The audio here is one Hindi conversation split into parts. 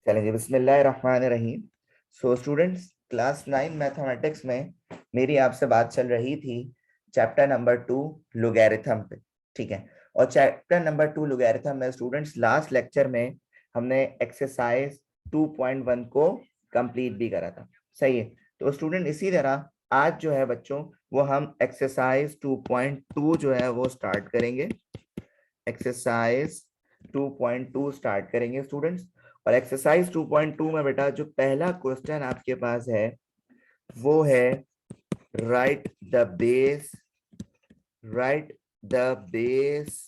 चलेंगे बिस्मिल्लाहिर्रहमानिर्रहीम। सो स्टूडेंट्स, क्लास 9 मैथमेटिक्स में मेरी आपसे बात चल रही थी चैप्टर नंबर 2 लोगैरिथम पे। ठीक है, और चैप्टर नंबर 2 लोगैरिथम में स्टूडेंट्स लास्ट लेक्चर में हमने एक्सरसाइज 2.1 को कंप्लीट भी करा था। सही है, तो स्टूडेंट इसी तरह आज जो है बच्चों वो हम एक्सरसाइज 2.2 जो है वो स्टार्ट करेंगे। एक्सरसाइज 2.2 स्टार्ट करेंगे स्टूडेंट्स। और एक्सरसाइज 2.2 में बेटा जो पहला क्वेश्चन आपके पास है वो है right the base right the base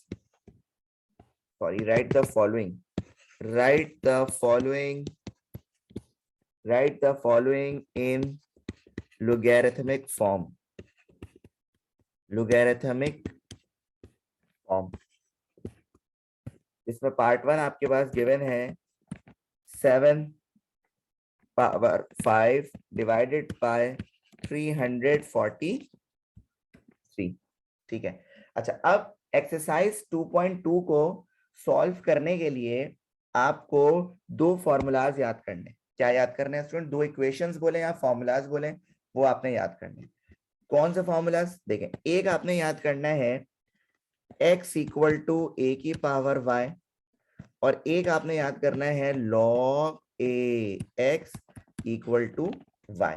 sorry right the following right the following right the following in logarithmic form logarithmic form। इसमें पार्ट 1 आपके पास गिवन है 7 पावर 5 डिवाइडेड बाय 343। ठीक है, अच्छा अब एक्सरसाइज 2.2 को सॉल्व करने के लिए आपको दो फॉर्मूलाज याद करने। क्या याद करने हैं स्टूडेंट? दो इक्वेशंस बोले या फॉर्मूलाज बोले, वो आपने याद करने। कौन से फॉर्मूलाज? देखें, एक आपने याद करना है x इक्वल टू ए की पावर y, और एक आपने याद करना है log a x equal to y।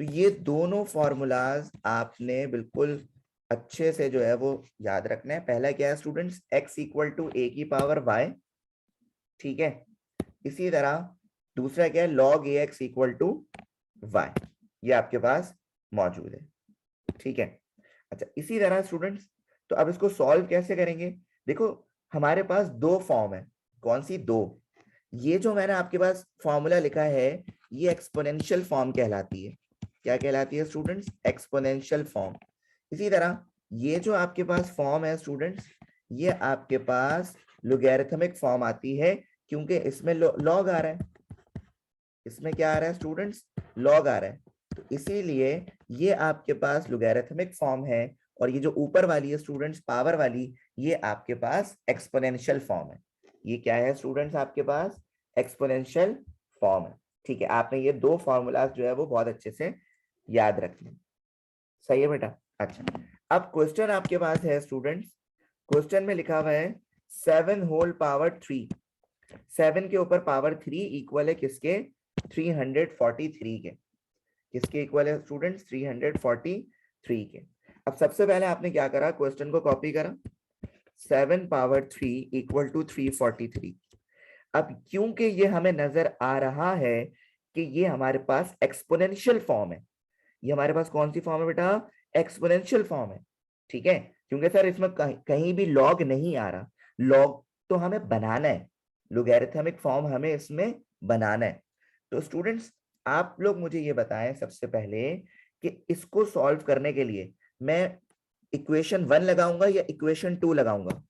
तो ये दोनों फॉर्मूलाज आपने बिल्कुल अच्छे से जो है वो याद रखना है। पहला क्या है students? x equal to A की पावर y। ठीक है, इसी तरह दूसरा क्या है? log ax equal to y। ये आपके पास मौजूद है। ठीक है, अच्छा इसी तरह स्टूडेंट्स, तो अब इसको सॉल्व कैसे करेंगे? देखो हमारे पास दो फॉर्म है। कौन सी दो? ये जो मैंने आपके पास फॉर्मूला लिखा है ये एक्सपोनेंशियल फॉर्म कहलाती है। क्या कहलाती है स्टूडेंट्स? Exponential form. इसी तरह ये जो आपके पास फॉर्म है स्टूडेंट्स, ये आपके पास लोगैरिथमिक फॉर्म आती है, क्योंकि इसमें लॉग आ रहा है। इसमें क्या आ रहा है स्टूडेंट्स? लॉग आ रहा है, तो इसीलिए ये आपके पास लोगैरिथमिक फॉर्म है। और ये जो ऊपर वाली है स्टूडेंट्स पावर वाली, ये आपके पास एक्सपोनेंशियल फॉर्म है। ये क्या है स्टूडेंट्स? आपके पास एक्सपोनेंशियल फॉर्म है। ठीक है, आपने ये दो फॉर्मूलाज जो है वो बहुत अच्छे से याद रखने। सही है बेटा? अच्छा, अब क्वेश्चन आपके पास है स्टूडेंट्स, क्वेश्चन में लिखा हुआ है 7 होल पावर 3। 7 के ऊपर पावर 3 इक्वल है किसके? 343 के। किसके इक्वल है स्टूडेंट्स? 343 के। अब सबसे पहले आपने क्या करा? क्वेश्चन को कॉपी करा, 7 पावर 3 इक्वल टू 343। अब क्योंकि ये हमें नजर आ रहा है कि ये हमारे पास एक्सपोनेंशियल फॉर्म है। ये हमारे पास कौन सी फॉर्म है बेटा? एक्सपोनेंशियल फॉर्म है। ठीक है, क्योंकि सर इसमें कहीं भी लॉग नहीं आ रहा। लॉग तो हमें बनाना है, लोगैरिथमिक फॉर्म हमें इसमें बनाना है। तो स्टूडेंट्स आप लोग मुझे ये बताएं सबसे पहले कि इसको सॉल्व करने के लिए मैं इक्वेशन 1 लगाऊंगा या इक्वेशन 2 लगाऊंगा?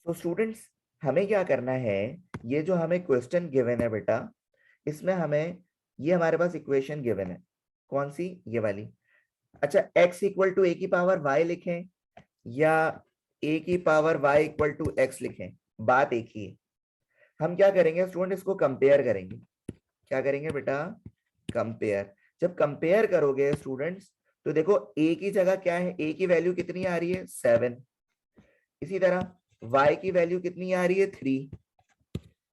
तो स्टूडेंट्स हमें क्या करना है, ये जो हमें क्वेश्चन गिवन है बेटा, इसमें हमें ये हमारे पास इक्वेशन गिवन है। कौन सी? ये वाली। अच्छा, x इक्वल टू ए की पावर y लिखें या a की power y equal to x लिखें, बात एक ही है। हम क्या करेंगे स्टूडेंट? इसको कंपेयर करेंगे। क्या करेंगे बेटा? कंपेयर। जब कंपेयर करोगे स्टूडेंट्स, तो देखो a की जगह क्या है? a की वैल्यू कितनी आ रही है? 7। इसी तरह y की वैल्यू कितनी आ रही है? 3।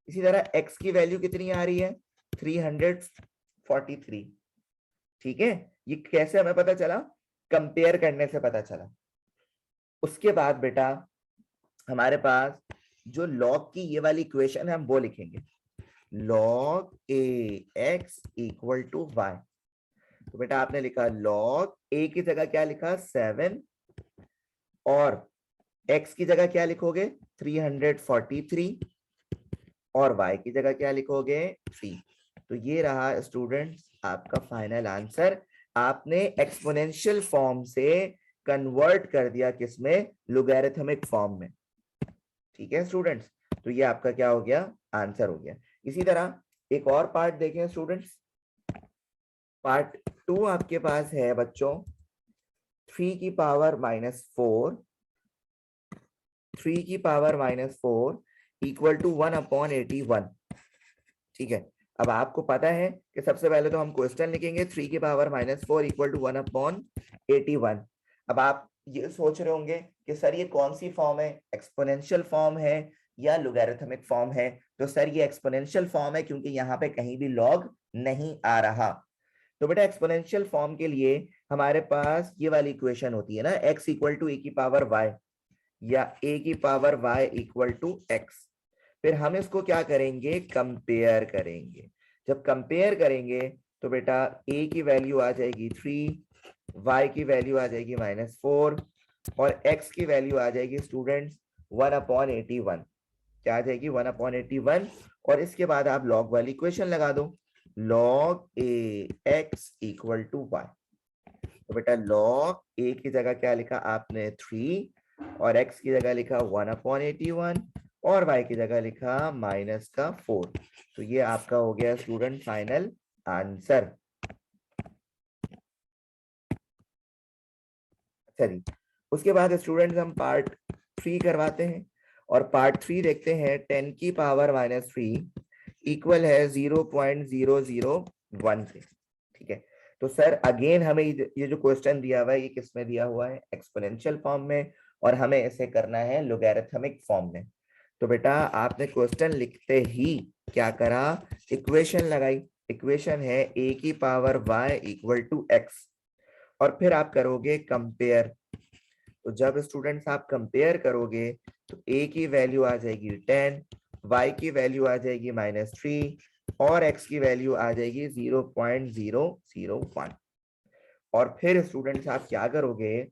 इसी तरह x की वैल्यू कितनी आ रही है? 343। ठीक है, ये कैसे हमें पता चला? कंपेयर करने से पता चला। उसके बाद बेटा हमारे पास जो लॉग की ये वाली इक्वेशन है हम वो लिखेंगे, log ax equal to y। तो बेटा आपने लिखा log a की जगह क्या लिखा? 7, और x की जगह क्या लिखोगे? 343, और y की जगह क्या लिखोगे? 3। तो ये रहा स्टूडेंट्स आपका फाइनल आंसर। आपने एक्सपोनेंशियल फॉर्म से कन्वर्ट कर दिया किसमें? लोगैरिथमिक फॉर्म में। ठीक है स्टूडेंट्स, तो ये आपका क्या हो गया? आंसर हो गया। इसी तरह एक और पार्ट देखें स्टूडेंट्स, पार्ट 2 आपके पास है बच्चों 3 की पावर -4 3 की पावर -4 इक्वल टू 1/81। ठीक है, अब आपको पता है कि सबसे पहले तो हम क्वेश्चन लिखेंगे 3 की पावर -4 इक्वल टू 1/81। अब आप ये सोच रहे होंगे कि सर ये कौन सी फॉर्म है, एक्सपोनेंशियल फॉर्म है या लोगैरिथमिक फॉर्म है? तो सर ये एक्सपोनेंशियल फॉर्म है क्योंकि यहाँ पे कहीं भी लॉग नहीं आ रहा। तो बेटा एक्सपोनेंशियल फॉर्म के लिए हमारे पास ये वाली इक्वेशन होती है ना, x इक्वल टू ए की पावर y या a की power y equal to x। फिर हम इसको क्या करेंगे, कंपेयर करेंगे। जब कंपेयर करेंगे तो बेटा a की वैल्यू आ जाएगी 3, y की वैल्यू आ जाएगी -4 और x की वैल्यू आ जाएगी स्टूडेंट्स 1/81। क्या आ जाएगी, 1/81। और इसके बाद आप लॉग वाली इक्वेशन लगा दो, log A X equal to Y. तो बेटा लॉग ए की जगह क्या लिखा आपने 3 और x की जगह लिखा 1/81 और y की जगह लिखा -4। तो ये आपका हो गया स्टूडेंट फाइनल आंसर। चलिए उसके बाद स्टूडेंट्स हम पार्ट 3 करवाते हैं और पार्ट 3 देखते हैं 10 की पावर -3 इक्वल है 0.001 से। ठीक है, तो सर अगेन हमें ये जो क्वेश्चन दिया हुआ है ये किस में दिया हुआ है, एक्सपोनेंशियल फॉर्म में, और हमें इसे करना है लोगैरिथमिक फॉर्म में। तो बेटा आपने क्वेश्चन लिखते ही क्या करा, इक्वेशन लगाई। इक्वेशन है a की power y equal to x और फिर आप करोगे कंपेयर। तो जब स्टूडेंट्स आप कंपेयर करोगे तो a की वैल्यू आ जाएगी 10, y की वैल्यू आ जाएगी -3 और x की वैल्यू आ जाएगी 0.001। और फिर स्टूडेंट्स आप क्या करोगे,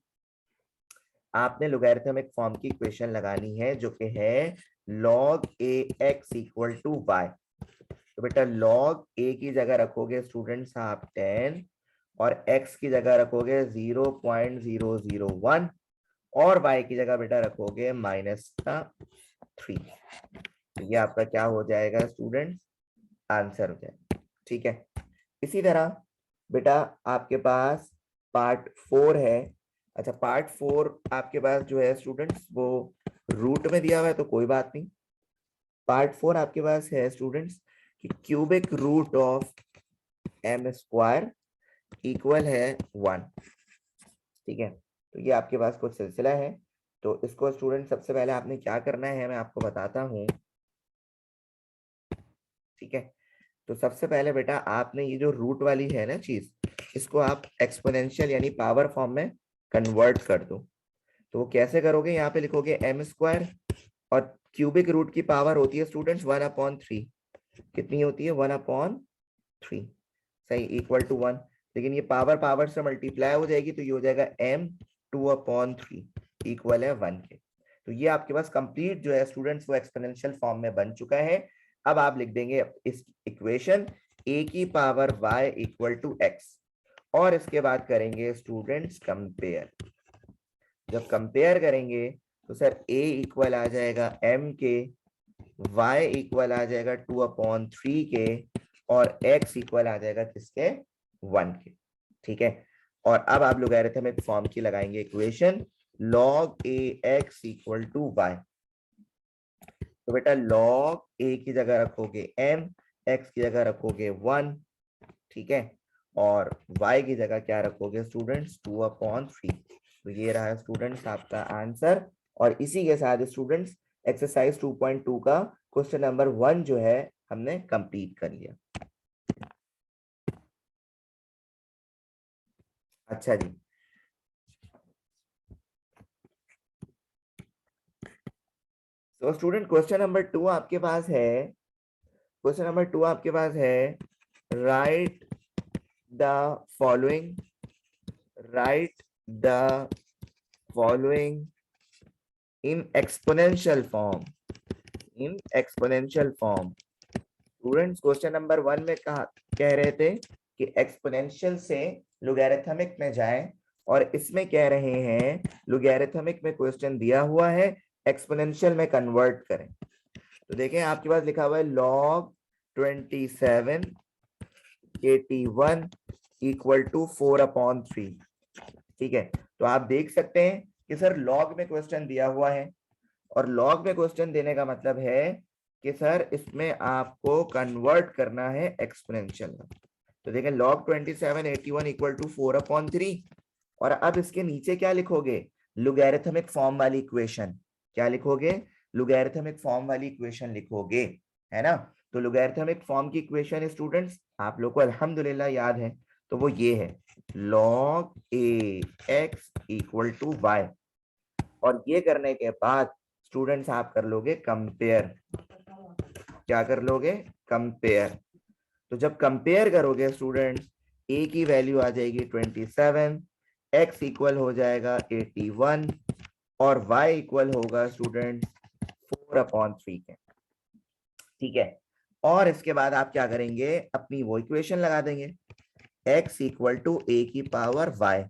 आपने लोगैरिथमिक फॉर्म की इक्वेशन लगानी है जो कि है log a x equal to y। तो बेटा log a की जगह रखोगे स्टूडेंट्स आप 10 और x की जगह रखोगे 0.001 और y की जगह बेटा रखोगे -3। ये आपका क्या हो जाएगा स्टूडेंट्स, आंसर हो जाएगा। ठीक है, इसी तरह बेटा आपके पास पार्ट 4 है। अच्छा पार्ट 4 आपके पास जो है स्टूडेंट्स वो रूट में दिया हुआ है तो कोई बात नहीं। पार्ट 4 आपके पास है स्टूडेंट्स कि cubic root of m square equal है 1। ठीक है, तो ये आपके पास कुछ सिलसिला है। तो इसको स्टूडेंट सबसे पहले आपने क्या करना है मैं आपको बताता हूं। ठीक है, तो सबसे पहले बेटा आपने ये जो रूट वाली है ना चीज, इसको आप एक्सपोनेंशियल यानी पावर फॉर्म में कन्वर्ट कर दो। तो वो कैसे करोगे, यहाँ पे लिखोगे m स्क्वायर और क्यूबिक रूट की पावर होती है स्टूडेंट्स 1/3। कितनी होती है, 1/3। सही, इक्वल टू 1। लेकिन ये पावर पावर से मल्टीप्लाई हो जाएगी तो ये हो जाएगा m 2/3 इक्वल है 1 के। तो ये आपके पास कंप्लीट जो है स्टूडेंट्स वो एक्सपोनेंशियल फॉर्म में बन चुका है। अब आप लिख देंगे इस इक्वेशन a की power y equal to x और इसके बाद करेंगे स्टूडेंट्स कंपेयर। जब कंपेयर करेंगे तो सर a इक्वल आ जाएगा m के, y इक्वल आ जाएगा 2/3 के और x इक्वल आ जाएगा किसके, 1 के। ठीक है, और अब आप लोगैरिथमिक फॉर्म की लगाएंगे equation log a x equal to y। तो बेटा log a की जगह रखोगे m, x की जगह रखोगे 1। ठीक है, और y की जगह क्या रखोगे स्टूडेंट्स, 2/3। तो ये रहा स्टूडेंट्स आपका आंसर। और इसी के साथ स्टूडेंट्स एक्सरसाइज 2.2 का क्वेश्चन नंबर 1 जो है हमने कंप्लीट कर लिया। अच्छा जी, तो स्टूडेंट क्वेश्चन नंबर 2 आपके पास है। क्वेश्चन नंबर 2 आपके पास है right the following, right the following in exponential form, in exponential form. Students question number 1 में कहा कह रहे थे कि एक्सपोनेंशियल से लोगैरिथमिक में जाएं और इसमें कह रहे हैं लोगैरिथमिक में क्वेश्चन दिया हुआ है एक्सपोनेंशियल में कन्वर्ट करें। तो देखें आपके पास लिखा हुआ है log 27 kt1 इक्वल टू 4/3। ठीक है, तो आप देख सकते हैं कि सर लॉग में क्वेश्चन दिया हुआ है और लॉग में क्वेश्चन देने का मतलब है कि सर इसमें आपको कन्वर्ट करना है एक्सपोनेंशियल में। तो देखें log 2781 इक्वल टू 4/3, और अब इसके नीचे क्या लिखोगे, लॉगरिथमिक फॉर्म वाली इक्वेशन। क्या लिखोगे, लॉगरिथमिक फॉर्म वाली इक्वेशन लिखोगे, है ना। तो लॉगरिथमिक फॉर्म की इक्वेशन स्टूडेंट्स आप लोग को अल्हम्दुलिल्लाह याद है, तो वो ये है log ax equal to y। और ये करने के बाद स्टूडेंट्स आप कर लोगे कंपेयर। क्या कर लोगे, कंपेयर। तो जब कंपेयर करोगे स्टूडेंट्स, a की वैल्यू आ जाएगी 27, x इक्वल हो जाएगा 81 और y इक्वल होगा स्टूडेंट्स 4/3 के। ठीक है, और इसके बाद आप क्या करेंगे, अपनी वो इक्वेशन लगा देंगे, x इक्वल टू a की पावर y।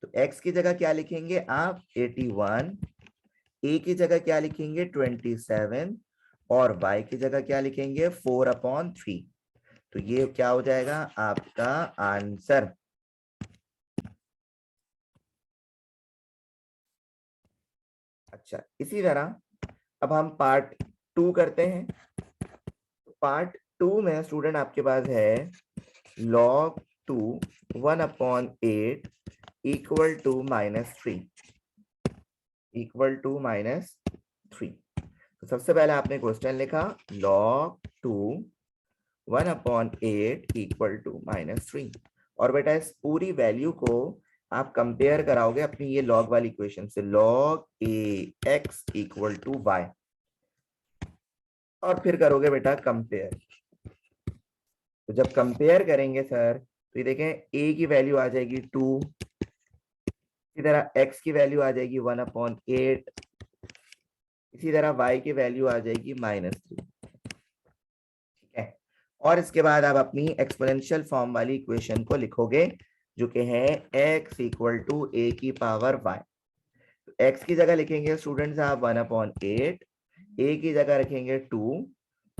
तो x की जगह क्या लिखेंगे आप 81, a की जगह क्या लिखेंगे 27 और y की जगह क्या लिखेंगे 4/3। तो ये क्या हो जाएगा आपका आंसर। अच्छा, इसी तरह अब हम पार्ट 2 करते हैं। पार्ट 2 में स्टूडेंट आपके पास है log 2 1/8 equal to -3 equal to -3। तो सबसे पहले आपने क्वेश्चन लिखा log 2 1/8 इक्वल टू -3, और बेटा इस पूरी वैल्यू को आप कंपेयर कराओगे अपनी ये लॉग वाली इक्वेशन से, log ax equal to y, और फिर करोगे बेटा कंपेयर। तो जब कंपेयर करेंगे सर, तो ये देखें a की वैल्यू आ जाएगी 2, इसी तरह x की वैल्यू आ जाएगी 1/8, इसी तरह y की वैल्यू आ जाएगी -3। ठीक है, और इसके बाद आप अपनी एक्सपोनेंशियल फॉर्म वाली इक्वेशन को लिखोगे, जो कि है x इक्वल टू a की पावर y। तो x की जगह लिखेंगे स्टूडेंट्स आप 1/8, a की जगह रखेंगे 2,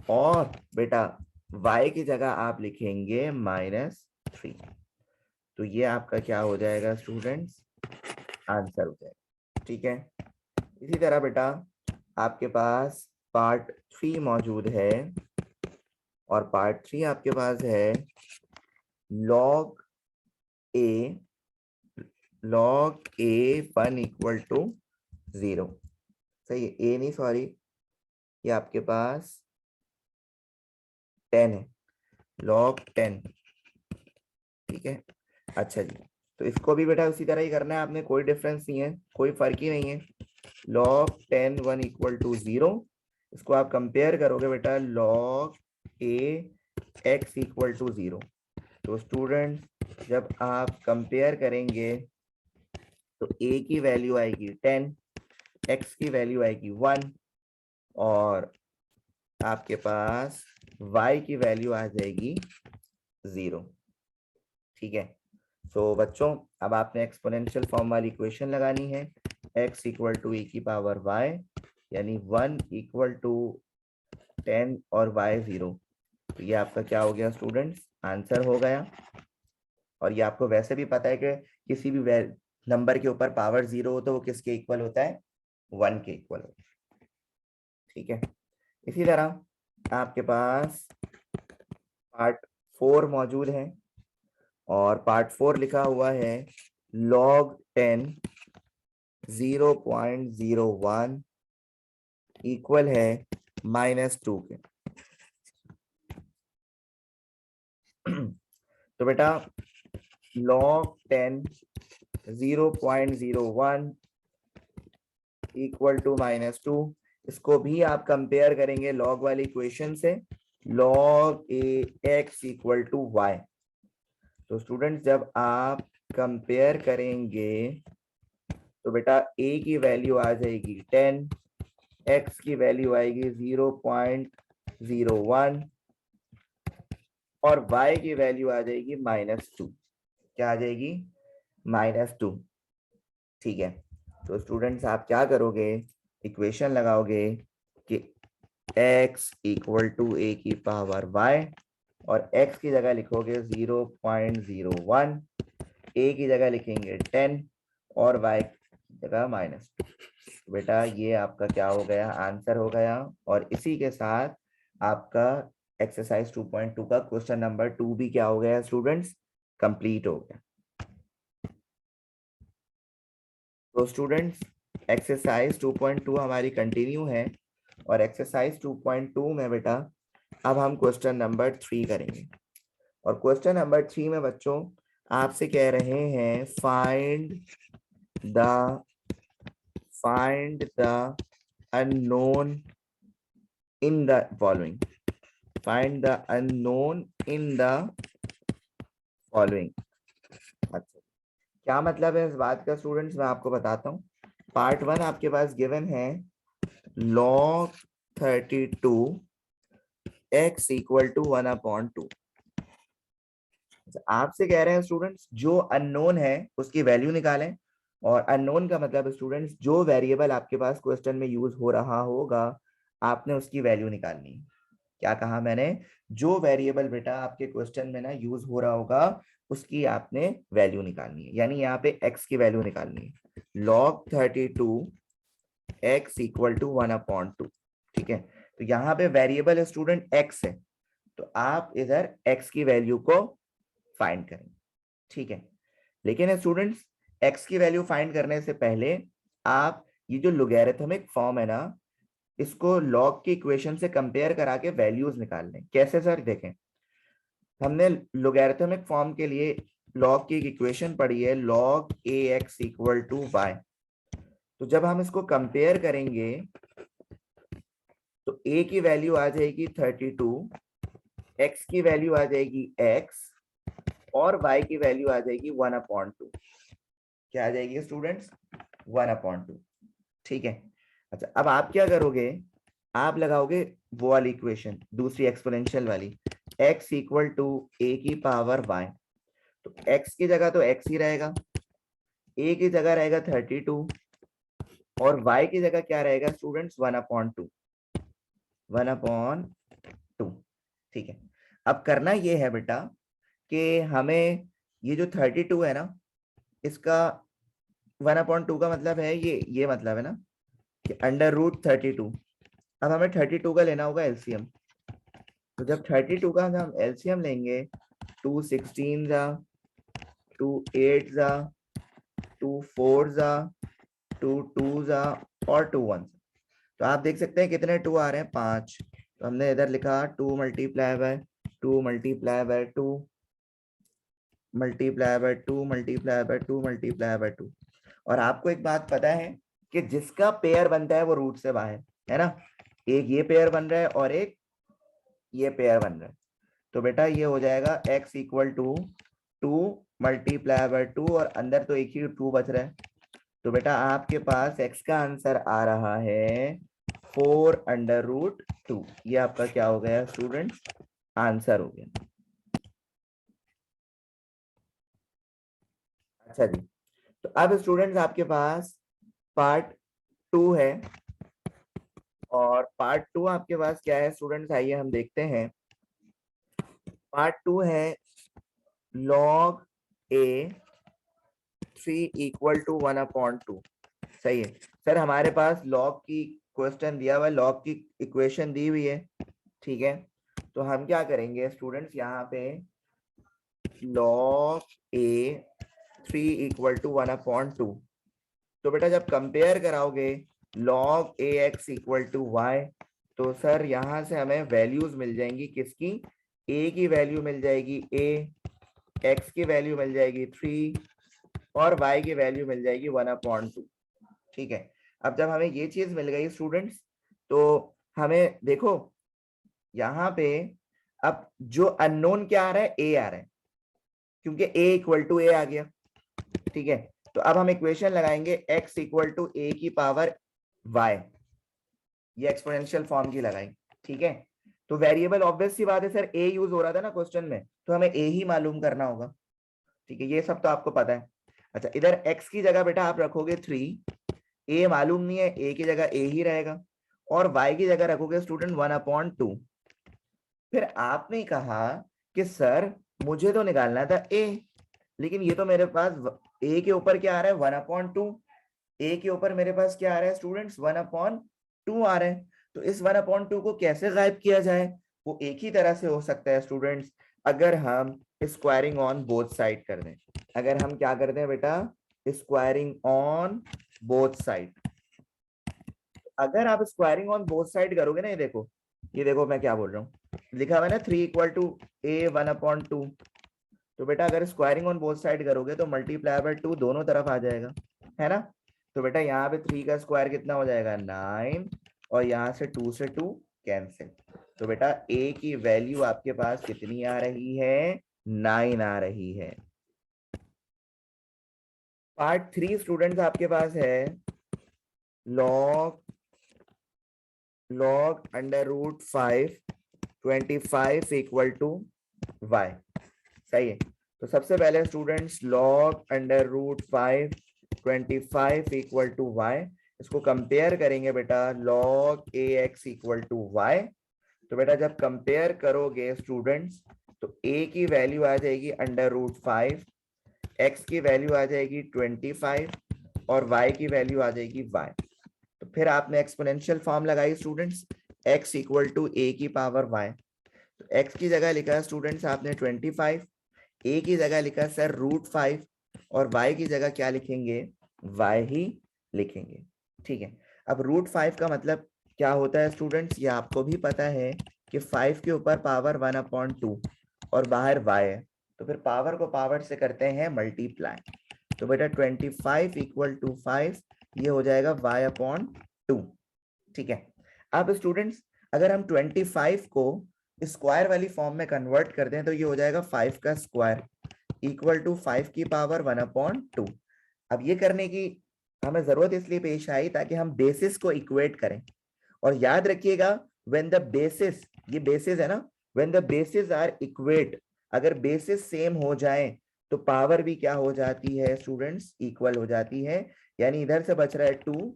और बेटा y की जगह आप लिखेंगे -3। तो ये आपका क्या हो जाएगा स्टूडेंट्स, आंसर हो जाएगा। ठीक है, इसी तरह बेटा आपके पास पार्ट 3 मौजूद है, और पार्ट 3 आपके पास है log a 1 इक्वल टू 0। सही है, a नहीं सॉरी, ये आपके पास 10 है, log 10। ठीक है, अच्छा जी, तो इसको भी बेटा उसी तरह ही करना है आपने, कोई डिफरेंस नहीं है, कोई फर्क ही नहीं है। log 10 1 इक्वल टू 0, इसको आप कंपेयर करोगे बेटा log a x equal to 0। तो स्टूडेंट जब आप कंपेयर करेंगे तो a की वैल्यू आएगी 10, x की वैल्यू आएगी 1, और आपके पास y की वैल्यू आ जाएगी 0। ठीक है, सो बच्चों अब आपने एक्सपोनेंशियल फॉर्म वाली इक्वेशन लगानी है, x इक्वल टू e की पावर y, यानी 1 इक्वल टू 10 और y 0। तो ये आपका क्या हो गया स्टूडेंट्स, आंसर हो गया। और ये आपको वैसे भी पता है कि किसी भी नंबर के ऊपर पावर 0 हो तो वो किसके इक्वल होता है, 1 के इक्वल होता है। ठीक है, इसी तरह आपके पास पार्ट 4 मौजूद है, और पार्ट 4 लिखा हुआ है log 10 0.01 इक्वल है -2 के। तो बेटा log 10 0.01 इक्वल टू -2, इसको भी आप कंपेयर करेंगे लॉग वाली इक्वेशन से, log ax equal to y। तो स्टूडेंट्स जब आप कंपेयर करेंगे तो बेटा a की वैल्यू आ जाएगी 10, x की वैल्यू आएगी 0.01, और y की वैल्यू आ जाएगी -2। क्या आ जाएगी, -2। ठीक है, तो स्टूडेंट्स आप क्या करोगे, इक्वेशन लगाओगे कि x इक्वल टू a की पावर y, और x की जगह लिखोगे 0.01, a की जगह लिखेंगे 10 और y की जगह -2। बेटा ये आपका क्या हो गया, आंसर हो गया। और इसी के साथ आपका एक्सरसाइज 2.2 का क्वेश्चन नंबर 2 भी क्या हो गया स्टूडेंट्स, कंप्लीट हो गया। तो स्टूडेंट्स एक्सरसाइज 2.2 हमारी कंटिन्यू है, और एक्सरसाइज 2.2 में बेटा अब हम क्वेश्चन नंबर 3 करेंगे। और क्वेश्चन नंबर 3 में बच्चों आपसे कह रहे हैं the unknown in the following, find the unknown in the following। अच्छा, क्या मतलब है इस बात का स्टूडेंट्स, मैं आपको बताता हूँ। पार्ट 1 आपके पास गिवन है log 32 x इक्वल टू 1/2। आपसे कह रहे हैं स्टूडेंट्स जो अननोन है उसकी वैल्यू निकालें। और अननोन का मतलब स्टूडेंट्स जो वेरिएबल आपके पास क्वेश्चन में यूज हो रहा होगा आपने उसकी वैल्यू निकालनी है। क्या कहा मैंने, जो वेरिएबल बेटा आपके क्वेश्चन में ना यूज हो रहा होगा उसकी आपने वैल्यू निकालनी है, यानी यहाँ पे x की वैल्यू निकालनी है। log 32 x equal to 1/2। ठीक है, तो यहाँ पे वेरिएबल स्टूडेंट x है, तो आप इधर x की वैल्यू को फाइंड करेंगे। ठीक है, लेकिन स्टूडेंट्स x की वैल्यू फाइंड करने से पहले आप ये जो लोगैरिथमिक फॉर्म है ना, इसको लॉग की इक्वेशन से कंपेयर करा के वैल्यूज निकाल लें। कैसे सर, देखें हमने लोगैरिथमिक फॉर्म के लिए लॉग की एक इक्वेशन पढ़ी है, log ax equal to y। तो जब हम इसको कंपेयर करेंगे तो a की वैल्यू आ जाएगी 32, x की वैल्यू आ जाएगी x, और y की वैल्यू आ जाएगी 1/2। क्या आ जाएगी स्टूडेंट्स, 1/2। ठीक है, अच्छा अब आप क्या करोगे, आप लगाओगे वो वाली इक्वेशन दूसरी एक्सपोनेंशियल वाली, x इक्वल टू a की पावर y। तो x की जगह तो x ही रहेगा, a की जगह रहेगा 32, और y की जगह क्या रहेगा स्टूडेंट्स, 1/2। 1/2। ठीक है, अब करना ये है बेटा कि हमें ये जो 32 है ना, इसका 1/2 का मतलब है ये मतलब है ना कि √32। अब हमें 32 का लेना होगा एलसीएम। तो जब 32 का हम एलसीएम लेंगे, 2 16 जा, 2 8 जा, 2 4 जा, 2 2 जा, और 2 1। तो आप देख सकते हैं कितने 2 आ रहे हैं, 5। तो हमने इधर लिखा 2 multiply by 2 multiply by 2 multiply by 2 multiply by 2 multiply by 2। और आपको एक बात पता है कि जिसका पेयर बनता है वो रूट से बाहर है ना, एक ये पेयर बन रहा है और एक ये पेयर बन रहा है। तो बेटा ये हो जाएगा x equal to 2 multiply by 2, और अंदर तो एक ही 2 बच रहा है। तो बेटा आपके पास x का आंसर आ रहा है 4/√2। ये आपका क्या हो गया स्टूडेंट्स, आंसर हो गया। अच्छा जी, तो अब स्टूडेंट्स आपके पास पार्ट 2 है, और पार्ट 2 आपके पास क्या है स्टूडेंट्स, आइए हम देखते हैं। पार्ट 2 है log a 3 इक्वल टू 1/2। सही है सर, हमारे पास log की क्वेश्चन दिया हुआ है, log की इक्वेशन दी हुई है। ठीक है, तो हम क्या करेंगे स्टूडेंट्स, यहाँ पे log a 3 इक्वल टू 1/2। तो बेटा जब कंपेयर कराओगे log ax equal to y, तो सर यहां से हमें वैल्यूज मिल जाएंगी किसकी, a की वैल्यू मिल जाएगी a, x की वैल्यू मिल जाएगी 3, और y की वैल्यू मिल जाएगी 1/2। ठीक है, अब जब हमें ये चीज मिल गई स्टूडेंट्स, तो हमें देखो यहाँ पे अब जो अननोन क्या आ रहा है, a आ रहा है, क्योंकि a इक्वल टू a आ गया। ठीक है, तो अब हम इक्वेशन लगाएंगे x इक्वल टू a की पावर y, ये एक्सपोनेंशियल फॉर्म की लगाई। ठीक है, तो वेरिएबल ऑब्वियस सी बात है सर, a यूज हो रहा था ना क्वेश्चन में, तो हमें a ही मालूम करना होगा। ठीक है, ये सब तो आपको पता है। अच्छा, इधर x की जगह बेटा आप रखोगे 3, a मालूम नहीं है, a की जगह a ही रहेगा, और y की जगह रखोगे स्टूडेंट 1/2। फिर आपने कहा कि सर मुझे तो निकालना था a, लेकिन ये तो मेरे पास a के ऊपर क्या आ रहा है, 1/2। ए के ऊपर मेरे पास क्या आ रहा है स्टूडेंट्स, 1/2 आ रहा है। तो इस 1/2 को कैसे गायब किया जाए, वो एक ही तरह से हो सकता है स्टूडेंट्स, अगर हम स्क्वायरिंग ऑन बोथ साइड कर दें। अगर हम क्या कर दें बेटा, स्क्वायरिंग ऑन बोथ साइड। अगर आप स्क्वायरिंग ऑन बोथ साइड करोगे ना, ये देखो मैं क्या बोल रहा हूँ, लिखा हुआ है ना 3 = a 1/2। तो बेटा अगर स्क्वायरिंग ऑन बोथ साइड करोगे तो मल्टीप्लाई बाय 2 दोनों तरफ आ जाएगा, है ना। तो बेटा यहाँ पे 3 का स्क्वायर कितना हो जाएगा 9, और यहाँ से 2 से 2 कैंसिल। तो बेटा a की वैल्यू आपके पास कितनी आ रही है, 9 आ रही है। पार्ट 3 स्टूडेंट्स आपके पास है log √5 25 = y। सही है। तो सबसे पहले स्टूडेंट्स log √5 25 = y, इसको कंपेयर करेंगे बेटा log ax = y। तो बेटा जब कंपेयर करोगे स्टूडेंट्स तो a की वैल्यू आ जाएगी √5, x की वैल्यू आ जाएगी 25 और y की वैल्यू आ जाएगी y। तो फिर आपने एक्सपोनेंशियल फॉर्म लगाई स्टूडेंट्स, x = a की पावर y। तो x की जगह लिखा है स्टूडेंट्स आपने 25, a की जगह लिखा है सर √5, और y की जगह क्या लिखेंगे, y ही लिखेंगे। ठीक है। अब √5 का मतलब क्या होता है स्टूडेंट्स, ये आपको भी पता है कि 5 के ऊपर पावर 1/2 और बाहर y है, तो फिर पावर को पावर से करते हैं मल्टीप्लाई। तो बेटा 25 = 5, ये हो जाएगा y/2। ठीक है। अब स्टूडेंट्स अगर हम 25 को स्क्वायर वाली फॉर्म में कन्वर्ट कर दें तो ये हो जाएगा 5 का स्क्वायर = 5 की पावर 1/2। अब ये करने की हमें जरूरत इसलिए पेश आई ताकि हम बेसिस को इक्वेट करें। और याद रखिएगा व्हेन द बेसिस, ये बेसिस है ना, when the basis are equate, अगर बेसिस सेम हो जाए तो पावर भी क्या हो जाती है स्टूडेंट्स, इक्वल हो जाती है। यानी इधर से बच रहा है 2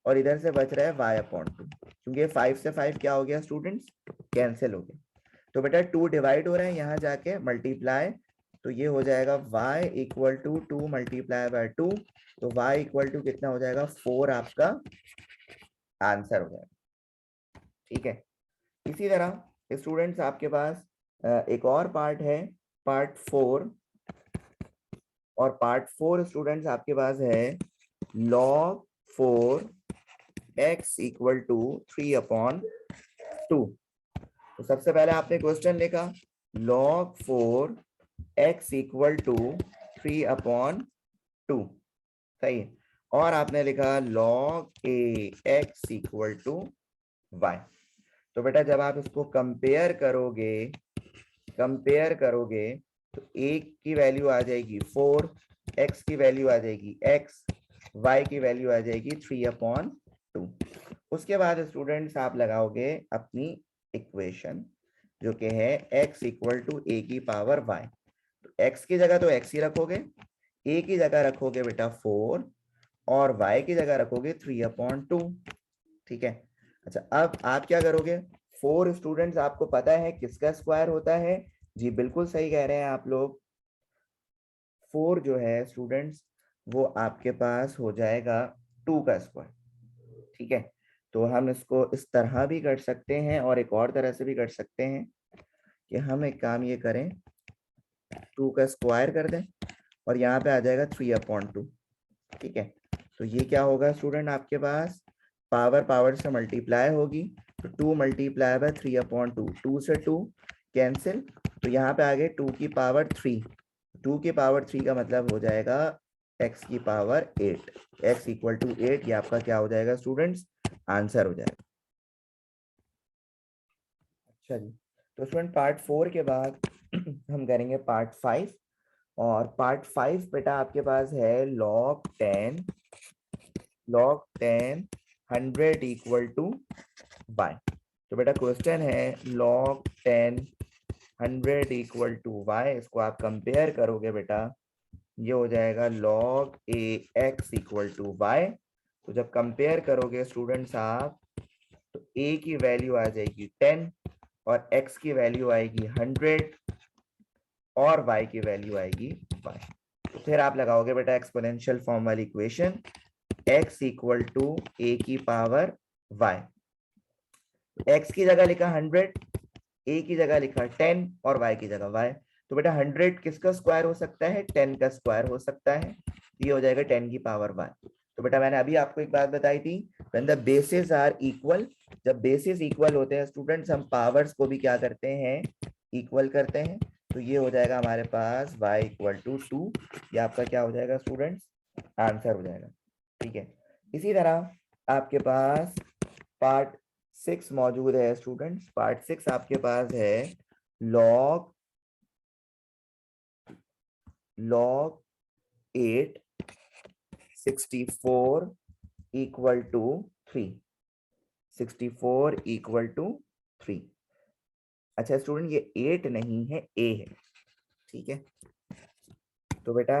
और इधर से बच रहा है y/2, क्योंकि 5 से 5 क्या हो गया स्टूडेंट्स, कैंसिल हो गया। तो बेटा 2 डिवाइड हो रहा है, यहाँ जाके मल्टीप्लाई, तो ये हो जाएगा y = 2 मल्टीप्लाई बाय 2। तो y = कितना हो जाएगा 4, आपका आंसर हो जाएगा। ठीक है। इसी तरह स्टूडेंट्स आपके पास एक और पार्ट है, पार्ट 4। और पार्ट 4 स्टूडेंट्स आपके पास है log 4 x = 3/2। तो सबसे पहले आपने क्वेश्चन लिखा log 4 x = 3/2, सही है। और आपने लिखा log a x = y। तो बेटा जब आप इसको कंपेयर करोगे तो a की वैल्यू आ जाएगी 4, x की वैल्यू आ जाएगी x, y की वैल्यू आ जाएगी 3/2। उसके बाद स्टूडेंट्स आप लगाओगे अपनी इक्वेशन जो कि है x = a की पावर y। तो x की जगह तो x ही रखोगे, a की जगह रखोगे बेटा 4 और y की जगह रखोगे 3/2। ठीक है। अच्छा अब आप क्या करोगे, 4 स्टूडेंट्स आपको पता है किसका स्क्वायर होता है, जी बिल्कुल सही कह रहे हैं आप लोग, 4 जो है स्टूडेंट्स वो आपके पास हो जाएगा 2 का स्क्वायर। ठीक है। तो हम इसको इस तरह भी कर सकते हैं और एक और तरह से भी कर सकते हैं कि हम एक काम ये करें, 2 का स्क्वायर कर दें और यहाँ पे आ जाएगा 3/2। ठीक है। तो ये क्या होगा स्टूडेंट, आपके पास पावर पावर से मल्टीप्लाई होगी, तो 2 × 3/2, 2 से 2 कैंसिल, तो यहाँ पे आ गए 2 की पावर 3। 2 की पावर 3 का मतलब हो जाएगा x की पावर 8, x = 8, ये आपका क्या हो जाएगा स्टूडेंट्स, आंसर हो जाएगा। अच्छा जी। तो स्टूडेंट पार्ट 4 के बाद हम करेंगे पार्ट 5। और पार्ट 5 बेटा आपके पास है log 10 100 = y। तो बेटा क्वेश्चन है log 10 100 = y, इसको आप कंपेयर करोगे बेटा, ये हो जाएगा log ax = y। तो जब कंपेयर करोगे स्टूडेंट्स आप तो a की वैल्यू आ जाएगी 10 और x की वैल्यू आएगी 100 और y की वैल्यू आएगी y। तो फिर आप लगाओगे बेटा एक्सपोनेंशियल फॉर्म वाली equation, x equal to a की पावर y। x की जगह लिखा 100, a की जगह लिखा 10 और y की जगह y। तो बेटा 100 किसका स्क्वायर हो सकता है, 10 का स्क्वायर हो सकता है, ये हो जाएगा 10 की पावर y। तो बेटा मैंने अभी आपको एक बात बताई थी, when the basis are equal, जब बेसिस इक्वल होते हैं स्टूडेंट्स, हम पावर्स को भी क्या करते हैं, इक्वल करते हैं। तो ये हो जाएगा हमारे पास y इक्वल टू 2, ये आपका क्या हो जाएगा स्टूडेंट्स, आंसर हो जाएगा। ठीक है, इसी तरह आपके पास पार्ट 6 मौजूद है स्टूडेंट्स। पार्ट 6 आपके पास है log 8 64 equal to 3, 64 equal to 3। अच्छा स्टूडेंट, ये 8 नहीं है, a है। ठीक है, तो बेटा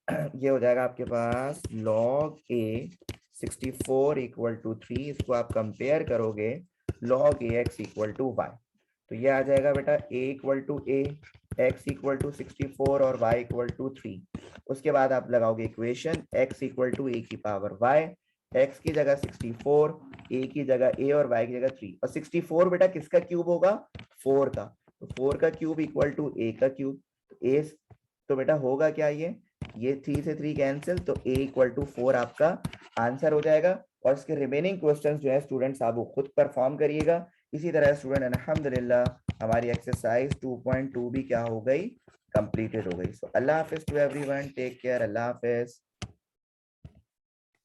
ये हो जाएगा आपके पास log a 64 इक्वल टू 3, इसको आप कंपेयर करोगे log ax equal to y। तो ये आ जाएगा बेटा a equal to a, x equal to 64 और y इक्वल टू 3। उसके बाद आप लगाओगे equation x equal to a की पावर y, x की जगह 64, a की जगह a और y की जगह 3। और 64 बेटा किसका क्यूब होगा, 4 का। तो 4 का क्यूब इक्वल टू a का क्यूब। तो a, तो बेटा होगा क्या, ये 3 से 3 कैंसिल, तो a इक्वल टू 4 आपका आंसर हो जाएगा। और इसके रिमेनिंग क्वेश्चंस जो है स्टूडेंट्स आप वो खुद परफॉर्म करिएगा। इसी तरह स्टूडेंट अल्हम्दुलिल्लाह हमारी एक्सरसाइज 2.2 भी क्या हो गई, कंप्लीटेड हो गई। सो अल्लाह हाफिज टू एवरीवन, टेक केयर, अल्लाह हाफिज।